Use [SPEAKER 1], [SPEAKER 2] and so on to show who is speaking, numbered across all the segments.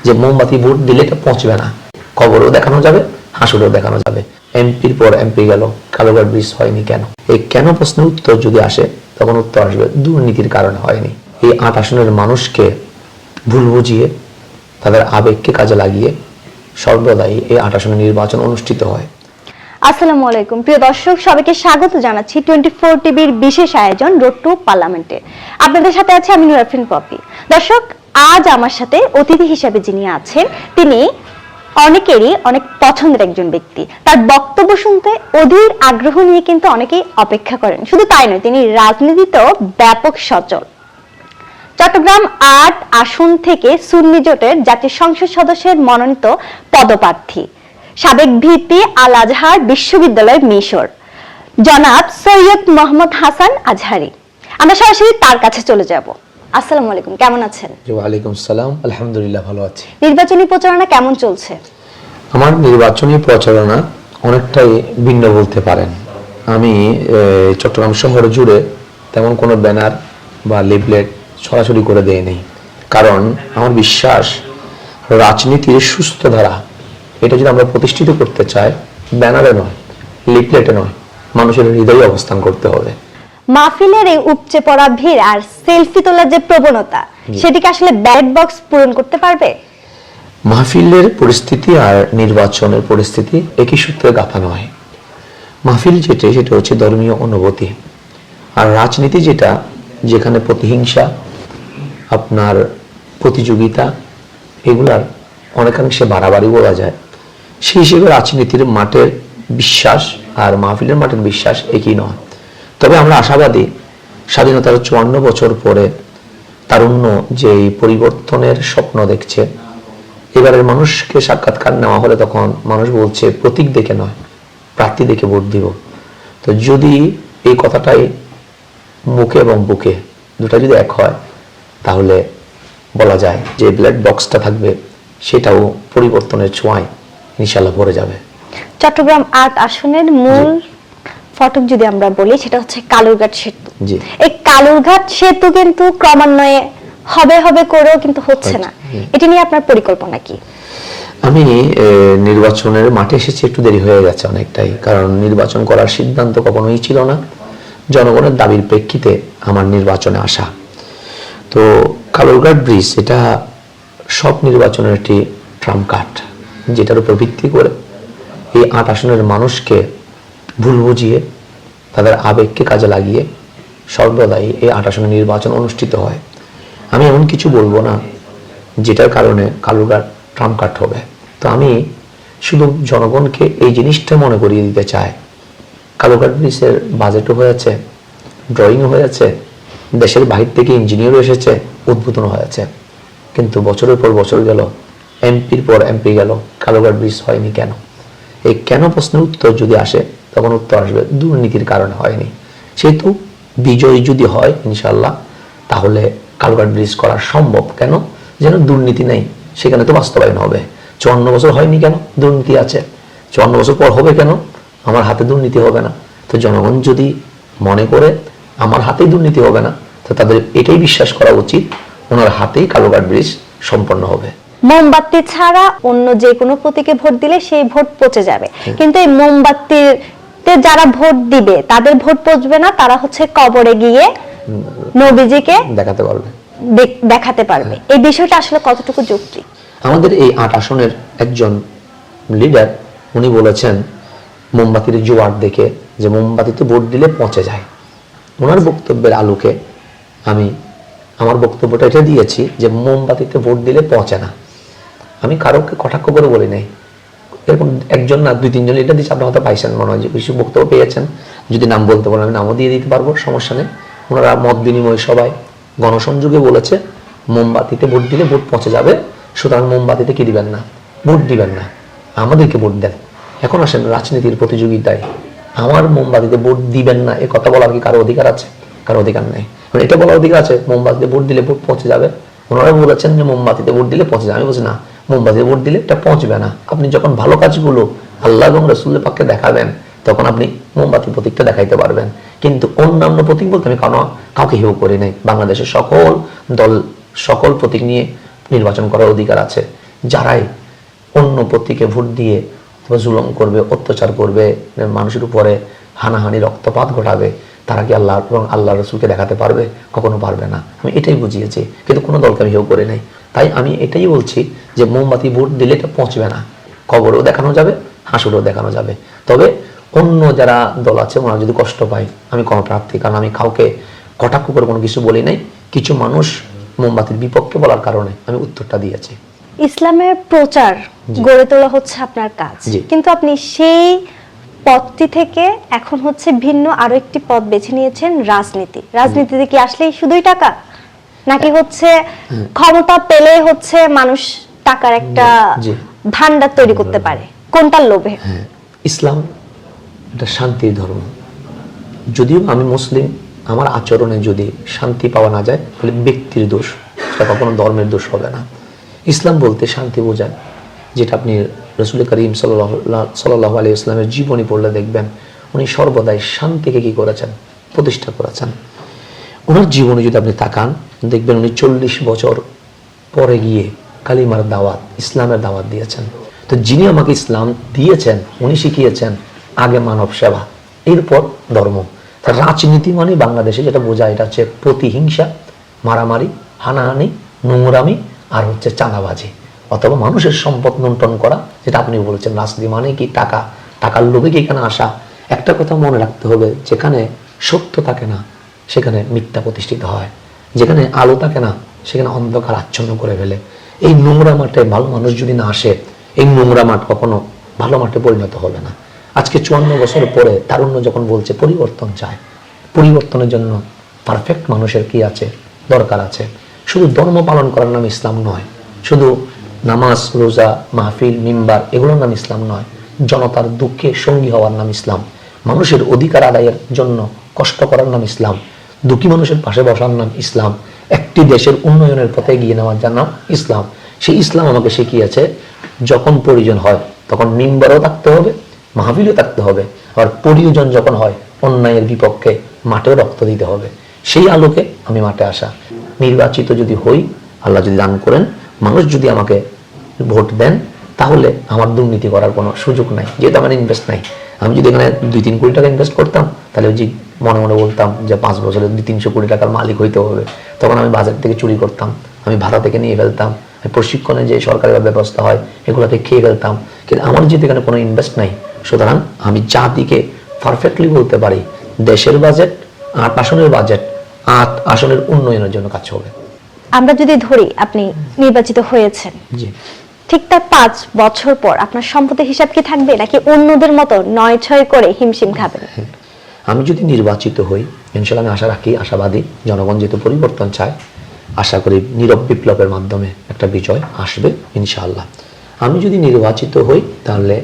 [SPEAKER 1] যে মোমবাতি ভোট দিলে এটা পৌঁছবে না, কবরও দেখানো যাবে, হাসুরেও দেখানো যাবে। এমপির পর এমপি গেল, কালুঘাট ব্রিজ হয়নি কেন? এই কেন প্রশ্নের উত্তর যদি আসে তখন উত্তর আসবে দুর্নীতির কারণে হয়নি। এই ৮ আসনের মানুষকে ভুল বুঝিয়ে তাদের আবেগকে কাজে লাগিয়ে সর্বদাই এই ৮ আসনের নির্বাচন অনুষ্ঠিত হয়।
[SPEAKER 2] আসসালামু আলাইকুম প্রিয় দর্শক, সবাইকে স্বাগত জানাচ্ছি 24 টিভির বিশেষ আয়োজন রোড টু পার্লামেন্টে। আপনাদের সাথে আছে আমি নুরাফিন পপি। দর্শক, আজ আমার সাথে অতিথি হিসেবে যিনি আছেন তিনি অনেকেরই অনেক পছন্দের একজন ব্যক্তি। তার বক্তব্য শুনতে অধীর আগ্রহ নিয়ে কিন্তু অনেকেই অপেক্ষা করেন। শুধু তাই নয়, তিনি রাজনীতিতেও ব্যাপক সচল। চট্টগ্রাম ৮ আসন থেকে সুন্নি জোটের জাতীয় সংসদ সদস্যের মনোনীত পদপ্রার্থী, সাবেক ভিপি আল আজহার বিশ্ববিদ্যালয়ের মিশর জনাব সৈয়দ মোহাম্মদ হাসান আজহারি। আমরা সরাসরি তার কাছে চলে যাব। আসসালামু আলাইকুম, কেমন আছেন?
[SPEAKER 1] ওয়ালাইকুম সালাম, আলহামদুলিল্লাহ ভালো আছি।
[SPEAKER 2] নির্বাচনী প্রচারণা কেমন চলছে?
[SPEAKER 1] আমার নির্বাচনী প্রচারণা অনেকটাই ভিন্ন বলতে পারেন। আমি চট্টগ্রাম শহর জুড়ে তেমন কোনো ব্যানার বা লিফলেট ছড়াছড়ি করে দেই নেই, কারণ আমার বিশ্বাস রাজনীতির সুস্থ ধারা এটা যদি আমরা প্রতিষ্ঠিত করতে চাই, ব্যানারে নয়, লিফলেটে নয়, মানুষের হৃদয়ে অবস্থান করতে হবে।
[SPEAKER 2] মাহফিলের এই উপচে পড়া ভিড় আর সেলফি তোলার যে প্রবণতা, সেটিকে আসলে ব্যালট বক্স পূরণ করতে পারবে?
[SPEAKER 1] মাহফিলের পরিস্থিতি আর নির্বাচনের পরিস্থিতি একই সূত্রে গাঁথা নয়। মাহফিল সেটা হচ্ছে ধর্মীয় অনুভূতি, আর রাজনীতি যেখানে প্রতিহিংসা, আপনার প্রতিযোগিতা, এগুলার অনেকাংশে বাড়াবাড়ি বলা যায়। সেই হিসেবে রাজনীতির মাঠের বিশ্বাস আর মাহফিলের মাঠের বিশ্বাস একই নয়। তবে আমরা আশাবাদী, স্বাধীনতার ৫৪ বছর পরে তারুণ্য যে পরিবর্তনের স্বপ্ন দেখছে, এবারের মানুষকে সাক্ষাৎকার নেওয়া হলে তখন মানুষ বলছে প্রতীক দেখে নয়, প্রার্থী দেখে ভোট দিব। তো যদি এই কথাটাই মুখে এবং বুকে দুটা যদি এক হয়, তাহলে বলা যায় যে ব্যালট বক্সটা থাকবে সেটাও পরিবর্তনের ছোঁয়ায় ইনশাআল্লাহ ভরে যাবে।
[SPEAKER 2] চট্টগ্রাম ৮ আসনের মূল ফটক যদি আমরা বলি, সেটা হচ্ছে কালুরঘাট সেতু। এই কালুরঘাট সেতু কিন্তু ক্রমান্বয়ে হবে করেও কিন্তু হচ্ছে না। এটা নিয়ে আপনার পরিকল্পনা কি?
[SPEAKER 1] আমি নির্বাচনের মাঠে এসেছি, একটু দেরি হয়ে গেছে অনেকটাই, কারণ নির্বাচন করার সিদ্ধান্ত কখনোই ছিল না। জনগণের দাবির প্রেক্ষিতে আমার নির্বাচনে আসা। তো কালুরঘাট ব্রিজ এটা সব নির্বাচনের একটি ট্রাম্প কার্ড, যেটার উপর ভিত্তি করে এই ৮ আসনের মানুষকে ভুল বুঝিয়ে তাদের আবেগকে কাজে লাগিয়ে সর্বদাই এই ৮ আসনের নির্বাচন অনুষ্ঠিত হয়। আমি এমন কিছু বলবো না যেটার কারণে কালুরঘাট ট্রাম্প কার্ড হবে। তো আমি শুধু জনগণকে এই জিনিসটা মনে করিয়ে দিতে চাই, কালুরঘাট ব্রিজের বাজেটও হয়েছে, ড্রয়িংও হয়েছে, দেশের বাহির থেকে ইঞ্জিনিয়ারও এসেছে, উদ্বোধনও হয়েছে, কিন্তু বছরের পর বছর গেল, এমপির পর এমপি গেল, কালুরঘাট ব্রিজ হয়নি কেন? এই কেন প্রশ্নের উত্তর যদি আসে তখন উত্তর আসবে দুর্নীতির কারণে হয়নি। সেহেতু বিজয় যদি হয় ইনশাআল্লাহ, তাহলে কালুরঘাট ব্রিজ করা সম্ভব। কেন? যেন দুর্নীতি নেই, সেখানে তো বাস্তবায়ন হবে। ৫৪ বছর হয়নি কেন? দুর্নীতি আছে। ৫৪ বছর পর হবে কেন? আমার হাতে দুর্নীতি হবে না। তো জনগণ যদি মনে করে আমার হাতেই দুর্নীতি হবে না, তো তাদের এটাই বিশ্বাস করা উচিত, ওনার হাতেই কালুরঘাট ব্রিজ সম্পন্ন হবে।
[SPEAKER 2] মোমবাতি ছাড়া অন্য যে কোনো প্রতীকে ভোট দিলে সেই ভোট পচে যাবে, কিন্তু এই মোমবাতিতে যারা ভোট দিবে তাদের ভোট পচবে না। তারা হচ্ছে কবরে গিয়ে নবীজিকে দেখাতে পারবে। এই বিষয়টা আসলে কতটুকু যৌক্তিক?
[SPEAKER 1] আমাদের এই ৮ আসনের একজন লিডার উনি বলেছেন মোমবাতির জোয়ার দেখে যে মোমবাতিতে ভোট দিলে পচে যায়। ওনার বক্তব্যের আলোকে আমি আমার বক্তব্যটা এটা দিয়েছি যে মোমবাতিতে ভোট দিলে পচে না। আমি কারোকে কটাক্ষ করে বলি নাই। এরকম একজন না ২-৩ জন এটা দিচ্ছে, আপনার হয়তো পাইছেন, মনে হয় যে কিছু বক্তব্য পেয়েছেন। যদি নাম বলতে বলেন আমি নামও দিয়ে দিতে পারবো, সমস্যা নেই। ওনারা মত বিনিময় সবাই গণসংযোগে বলেছে মোমবাতিতে ভোট দিলে ভোট পচে যাবে, সুতরাং মোমবাতিতে কি দিবেন না, ভোট দিবেন না, আমাদেরকে ভোট দেন। এখন আসেন রাজনীতির প্রতিযোগিতায় আমার মোমবাতিতে ভোট দিবেন না এ কথা বলার কি কারো অধিকার আছে? কারো অধিকার নেই। এটা বলার অধিকার আছে মোমবাতিতে ভোট দিলে ভোট পৌঁছে যাবে। ওনারা বলেছেন যে মোমবাতিতে ভোট দিলে পৌঁছে যাবে। আমি বলছি না, মোমবাতিতে ভোট দিলে এটা পৌঁছবে না। আপনি যখন ভালো কাজগুলো আল্লাহ এবং রাসূলের পক্ষে দেখাবেন, তখন আপনি মোমবাতি প্রতীকটা দেখাইতে পারবেন। কিন্তু অন্যান্য প্রতীক বলতে আমি কাউকে হেয় করি নাই। বাংলাদেশের সকল দল সকল প্রতীক নিয়ে নির্বাচন করার অধিকার আছে। যারাই অন্য প্রতীকে ভোট দিয়ে জুলুম করবে, অত্যাচার করবে, মানুষের উপরে হানাহানি রক্তপাত ঘটাবে, তারা কি আল্লাহ এবং আল্লাহ রসুলকে দেখাতে পারবে? কখনো পারবে না। আমি এটাই বুঝিয়েছি, কিন্তু কোনো দলকে আমি হেয় করে নাই। তাই আমি এটাই বলছি যে মোমবাতি ভোট দিলে এটা পৌঁছবে না, কবরেও দেখানো যাবে, হাসুরেও দেখানো যাবে। তবে অন্য যারা দল আছে ওনারা যদি কষ্ট পায়, আমি কোনো প্রার্থী, কারণ আমি কাউকে কটাক্ষ করে কোনো কিছু বলি নাই। কিছু মানুষ মোমবাতির বিপক্ষে বলার কারণে আমি উত্তরটা দিয়েছি।
[SPEAKER 2] ইসলামের প্রচার গড়ে তোলা হচ্ছে আপনার কাজ, কিন্তু আপনি সেই পথটি থেকে এখন হচ্ছে ভিন্ন আরো একটি পথ বেছে নিয়েছেন, রাজনীতি। রাজনীতিতে কি আসলেই শুধুই টাকা, নাকি হচ্ছে ক্ষমতা পেলে হচ্ছে মানুষ টাকার একটা ভান্ডার তৈরি করতে পারে? কোনটার লোভে?
[SPEAKER 1] ইসলাম এটা শান্তির ধর্ম। যদিও আমি মুসলিম, আমার আচরণে যদি শান্তি পাওয়া না যায় তাহলে ব্যক্তির দোষ, সেটা কখনো ধর্মের দোষ হবে না। ইসলাম বলতে শান্তি বোঝায়, যেটা আপনি রসুল করিম সাল্লাল্লাহু আলাইহি ওয়াসাল্লামের জীবনী পড়লে দেখবেন উনি সর্বদাই শান্তিকে কি করেছেন? প্রতিষ্ঠা করেছেন। ওনার জীবনে যদি আপনি তাকান দেখবেন উনি 40 বছর পরে গিয়ে কালিমার দাওয়াত, ইসলামের দাওয়াত দিয়েছেন। তো যিনি আমাকে ইসলাম দিয়েছেন উনি শিখিয়েছেন আগে মানব সেবা, এরপর ধর্ম। রাজনীতি মানে বাংলাদেশে যেটা বোঝায় এটা হচ্ছে প্রতিহিংসা, মারামারি, হানাহানি, নোংরামি আর হচ্ছে চাঁদাবাজি, অথবা মানুষের সম্পদ লুণ্ঠন করা, যেটা আপনি বলেছেন। রাজনীতি মানে কি? টাকা, টাকার লোভে কি এখানে আসা? একটা কথা মনে রাখতে হবে, যেখানে সত্য থাকে না সেখানে মিথ্যা প্রতিষ্ঠিত হয়, যেখানে আলো থাকে না সেখানে অন্ধকার আচ্ছন্ন করে ফেলে। এই নোংরা মাঠে ভালো মানুষ যদি না আসে, এই নোংরা মাঠ কখনো ভালো মাঠে পরিণত হবে না। আজকে 54 বছর পরে তারুণ্য যখন বলছে পরিবর্তন চায়, পরিবর্তনের জন্য পারফেক্ট মানুষের কি আছে? দরকার আছে। শুধু ধর্ম পালন করার নাম ইসলাম নয়, শুধু নামাজ, রোজা, মাহফিল, মিম্বার এগুলোর নাম ইসলাম নয়। জনতার দুঃখে সঙ্গী হওয়ার নাম ইসলাম। মানুষের অধিকার আদায়ের জন্য কষ্ট করার নাম ইসলাম। দুঃখী মানুষের পাশে বসার নাম ইসলাম। একটি দেশের উন্নয়নের পথে এগিয়ে নেওয়ার নাম ইসলাম। সেই ইসলাম আমাকে শিখিয়েছে যখন প্রয়োজন হয় তখন মিম্বারও থাকতে হবে, মাহফিলও থাকতে হবে, আবার প্রয়োজন যখন হয় অন্যায়ের বিপক্ষে মাঠেও রক্ত দিতে হবে। সেই আলোকে আমি মাঠে আসা। নির্বাচিত যদি হই, আল্লাহ যদি দান করেন, মানুষ যদি আমাকে ভোট দেন, তাহলে আমার দুর্নীতি করার কোনো সুযোগ নাই, যেহেতু আমার ইনভেস্ট নাই। আমি যদি এখানে 2-3 কোটি টাকা ইনভেস্ট করতাম তাহলে ওই যে মনে মনে বলতাম যে 5 বছরে 200-300 কোটি টাকার মালিক হইতে হবে, তখন আমি বাজার থেকে চুরি করতাম, আমি ভাড়া থেকে নিয়ে ফেলতাম, প্রশিক্ষণে যে সরকারি ব্যবস্থা হয় এগুলোকে খেয়ে ফেলতাম। কিন্তু আমার যেহেতু এখানে কোনো ইনভেস্ট নাই, সুতরাং আমি জাতিকে পারফেক্টলি বলতে পারি দেশের বাজেট 8 আসনের বাজেট 8 আসনের উন্নয়নের জন্য কাজ হবে।
[SPEAKER 2] আমরা যদি ধরি আপনি নির্বাচিত হয়েছেন,
[SPEAKER 1] জি,
[SPEAKER 2] ঠিক তার 5 বছর পর আপনার সম্পদের হিসাব কি থাকবে, নাকি অন্যদের মতো 9-6 করে হিমশিম খাবেন?
[SPEAKER 1] আমি যদি নির্বাচিত হই, ইনশাআল্লাহ আমি আশা রাখি, আশাবাদী, জনগণ যেহেতু পরিবর্তন চায়, আশা করি নীরব বিপ্লবের মাধ্যমে একটা বিজয় আসবে ইনশাআল্লাহ। আমি যদি নির্বাচিত হই তাহলে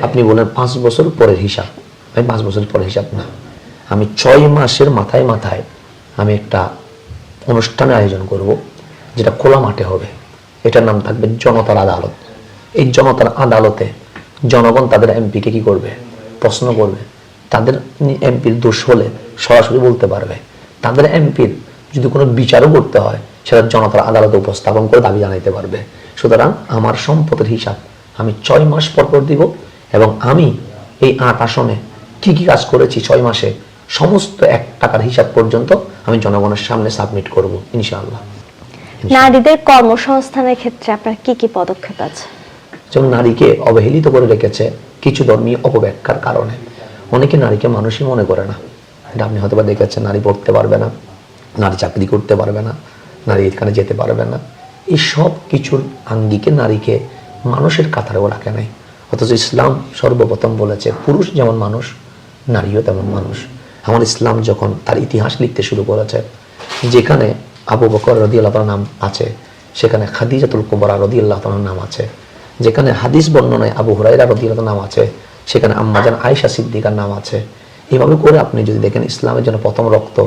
[SPEAKER 1] আপনি বলেন 5 বছর পরের হিসাব, আমি 5 বছর পরের হিসাব না, আমি 6 মাসের মাথায় মাথায় আমি একটা অনুষ্ঠানের আয়োজন করব, যেটা খোলা মাঠে হবে। এটার নাম থাকবে জনতার আদালত। এই জনতার আদালতে জনগণ তাদের এমপিকে কি করবে? প্রশ্ন করবে। তাদের এমপির দোষ হলে সরাসরি বলতে পারবে। তাদের এমপির যদি কোনো বিচারও করতে হয় সেটা জনতার আদালতে উপস্থাপন করে দাবি জানাইতে পারবে। সুতরাং আমার সম্পদের হিসাব আমি 6 মাস পর পর দিব, এবং আমি এই 8 আসনে কি কি কাজ করেছি 6 মাসে সমস্ত 1 টাকার হিসাব পর্যন্ত আমি জনগণের সামনে সাবমিট করব ইনশাআল্লাহ।
[SPEAKER 2] নারীদের কর্মসংস্থানের ক্ষেত্রে আপনার কি কি পদক্ষেপ আছে?
[SPEAKER 1] যেমন নারীকে অবহেলিত করে রেখেছে কিছু ধর্মীয় অপব্যাখ্যার কারণে। অনেকে নারীকে মানুষই মনে করে না। এটা আপনি হয়তো বা দেখেছেন, নারী পড়তে পারবে না, নারী চাকরি করতে পারবে না, নারী এখানে যেতে পারবে না। এই সব কিছুর আঙ্গিকে নারীকে মানুষের কাতারেও রাখে নাই। অথচ ইসলাম সর্বপ্রথম বলেছে পুরুষ যেমন মানুষ, নারীও তেমন মানুষ। আমার ইসলাম যখন তার ইতিহাস লিখতে শুরু করেছে, যেখানে আবু বকর রাদিয়াল্লাহু তাআলার নাম আছে, সেখানে খাদিজাতুল কুবরা রাদিয়াল্লাহু তাআলার নাম আছে, যেখানে হাদিস বর্ণনায় আবু হুরায়রা রাদিয়াল্লাহু নাম আছে, সেখানে আম্মাজান আয়েশা সিদ্দিকার নাম আছে। এইভাবে করে আপনি যদি দেখেন ইসলামের জন্য প্রথম রক্ত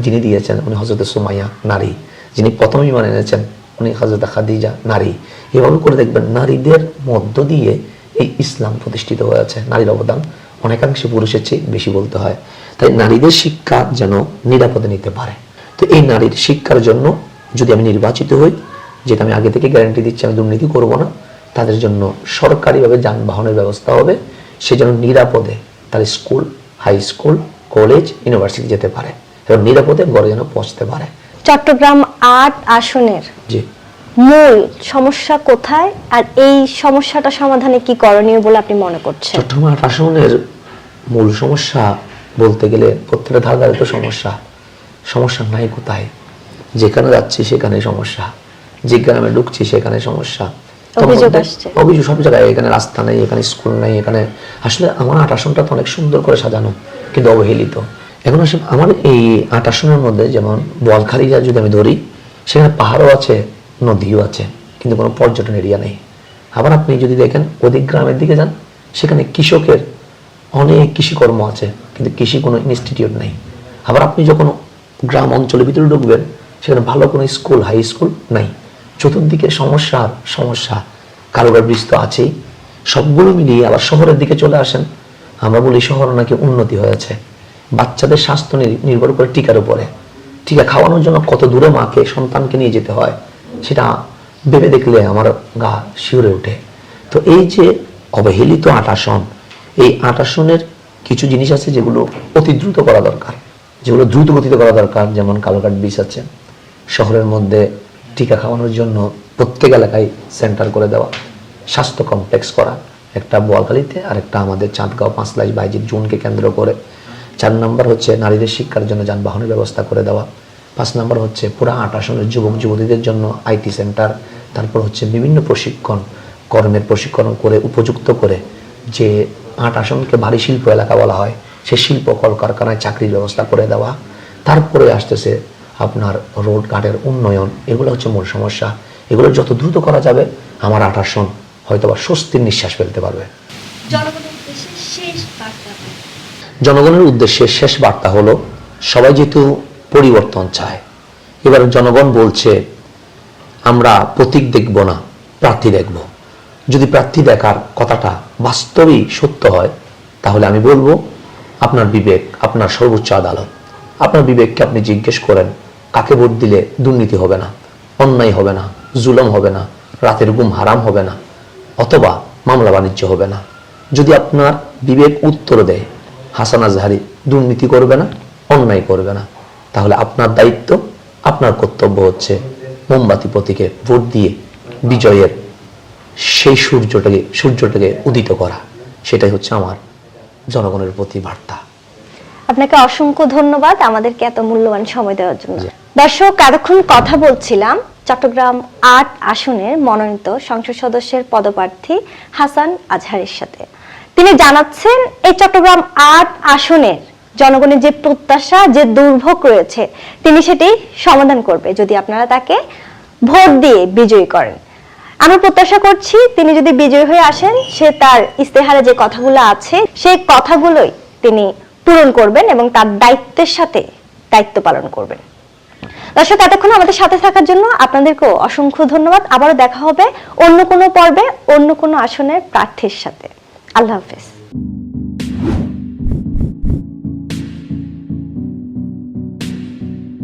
[SPEAKER 1] যিনি দিয়েছেন উনি হযরত সুমাইয়া নারী, যিনি প্রথম ঈমান এনেছেন উনি হযরত খাদিজা নারী। এভাবে করে দেখবেন নারীদের মধ্য দিয়ে এই ইসলাম প্রতিষ্ঠিত হয়েছে। নারীর অবদান অনেকাংশে পুরুষের চেয়ে বেশি বলতে হয়। তাই নারীদের শিক্ষা যেন নিরাপদে নিতে পারে। তো এই নারীর শিক্ষার জন্য যদি আমি নির্বাচিত হই যেটা আমি আগে থেকে গ্যারান্টি দিচ্ছি আমি দুর্নীতি করব না, তাদের জন্য সরকারিভাবে যানবাহনের ব্যবস্থা হবে, সেজন্য নিরাপদে তার school, high school, college, university যেতে পারে এবং নিরাপদে ঘরে যেন পৌঁছতে পারে।
[SPEAKER 2] চট্টগ্রাম ৮ আসনের
[SPEAKER 1] জি,
[SPEAKER 2] মূল সমস্যা কোথায়, আর এই সমস্যাটা সমাধানে কি করণীয় বলে আপনি মনে করছেন?
[SPEAKER 1] চট্টগ্রাম ৮ আসনের মূল সমস্যা বলতে গেলে প্রত্যেকটা ধারে তো সমস্যা, সমস্যা নাই কোথায়? যেখানে যাচ্ছি সেখানে সমস্যা, যে গ্রামে ঢুকছি সেখানে সমস্যা,
[SPEAKER 2] অভিযোগ আসছে।
[SPEAKER 1] অভিযোগ সব জায়গায়। এখানে রাস্তা নেই, এখানে স্কুল নেই, এখানে আসলে আমার ৮ আসনটা তো অনেক সুন্দর করে সাজানো কিন্তু অবহেলিত। এখন আসলে আমার এই ৮ আসনের মধ্যে যেমন বোয়ালখালীরা যদি আমি ধরি, সেখানে পাহাড়ও আছে, নদীও আছে, কিন্তু কোনো পর্যটন এরিয়া নেই। আবার আপনি যদি দেখেন অধিক গ্রামের দিকে যান, সেখানে কৃষকের অনেক কৃষিকর্ম আছে কিন্তু কৃষি কোনো ইনস্টিটিউট নেই। আবার আপনি যখন গ্রাম অঞ্চলের ভিতরে ঢুকবেন, সেখানে ভালো কোনো স্কুল, হাই স্কুল নাই। চতুর্দিকে সমস্যা আর সমস্যা, কারোবার ব্রিজ তো আছেই। সবগুলো মিলিয়ে আবার শহরের দিকে চলে আসেন, আমরা বলি শহর নাকি উন্নতি হয়েছে। বাচ্চাদের স্বাস্থ্য নির্ভর করে টিকার উপরে। টিকা খাওয়ানোর জন্য কত দূরে মাকে, সন্তানকে নিয়ে যেতে হয়, সেটা ভেবে দেখলে আমার গা শিউরে ওঠে। তো এই যে অবহেলিত ৮ আসন, এই ৮ আসনের কিছু জিনিস আছে যেগুলো অতি দ্রুত করা দরকার, যেগুলো দ্রুত গতিতে করা দরকার। যেমন কালুরঘাট ব্রিজ আছে, শহরের মধ্যে টিকা খাওয়ানোর জন্য প্রত্যেক এলাকায় সেন্টার করে দেওয়া, স্বাস্থ্য কমপ্লেক্স করা, একটা বোয়ালখালীতে আর একটা আমাদের চাঁদগাঁও ৫ বাইজিৎ জোনকে কেন্দ্র করে। ৪ নম্বর হচ্ছে নারীদের শিক্ষার জন্য যানবাহনের ব্যবস্থা করে দেওয়া। ৫ নম্বর হচ্ছে পুরা ৮ আসনের যুবক যুবতীদের জন্য আইটি সেন্টার। তারপর হচ্ছে বিভিন্ন প্রশিক্ষণ, কর্মের প্রশিক্ষণ করে উপযুক্ত করে, যে ৮ আসনকে ভারী শিল্প এলাকা বলা হয়, সে শিল্প কলকারখানায় চাকরির ব্যবস্থা করে দেওয়া। তারপরে আসতেছে আপনার রোড ঘাটের উন্নয়ন। এগুলো হচ্ছে মূল সমস্যা। এগুলো যত দ্রুত করা যাবে, আমার ৮ আসন হয়তো বা স্বস্তির নিঃশ্বাস ফেলতে পারবে। জনগণের উদ্দেশ্যে শেষ বার্তা হলো, সবাই যেহেতু পরিবর্তন চায়, এবার জনগণ বলছে আমরা প্রতীক দেখব না, প্রার্থী দেখব। যদি প্রার্থী দেখার কথাটা বাস্তবেই সত্য হয়, তাহলে আমি বলবো আপনার বিবেক, আপনার সর্বোচ্চ আদালত, আপনার বিবেককে আপনি জিজ্ঞেস করেন, কাকে ভোট দিলে দুর্নীতি হবে না, অন্যায় হবে না, জুলুম হবে না, রাতের ঘুম হারাম হবে না, অথবা মামলা বাণিজ্য হবে না। যদি আপনার বিবেক উত্তর দেয় হাসান আজহারি দুর্নীতি করবে না, অন্যায় করবে না, তাহলে আপনার দায়িত্ব, আপনার কর্তব্য হচ্ছে মোমবাতি প্রতীকে ভোট দিয়ে বিজয়ের সেই সূর্যটাকে উদিত করা। সেটাই হচ্ছে আমার জনগণের প্রতি বার্তা।
[SPEAKER 2] আপনাকে অসংখ্য ধন্যবাদ আমাদেরকে এত মূল্যবান সময় দেওয়ার জন্য। দর্শক, এতক্ষণ কথা বলছিলাম চট্টগ্রাম ৮ আসনের মনোনীত সংসদ সদস্যের পদপ্রার্থী হাসান আজহারের সাথে। তিনি জানাচ্ছেন এই চট্টগ্রাম ৮ আসনের জনগণের যে প্রত্যাশা, যে দুর্ভোগ রয়েছে, তিনি সেটি সমাধান করবে যদি আপনারা তাকে ভোট দিয়ে বিজয়ী করেন। আমরা প্রত্যাশা করছি তিনি যদি বিজয়ী হয়ে আসেন, সে তার ইস্তেহারে যে কথাগুলো আছে সেই কথাগুলোই তিনি পূরণ করবেন এবং তার দায়িত্বের সাথে দায়িত্ব পালন করবেন। দর্শক, এতক্ষণ আমাদের সাথে থাকার জন্য আপনাদেরকেও অসংখ্য ধন্যবাদ। আবারও দেখা হবে অন্য কোনো পর্বে, অন্য কোনো আসনের প্রার্থীর সাথে। আল্লাহ হাফেজ।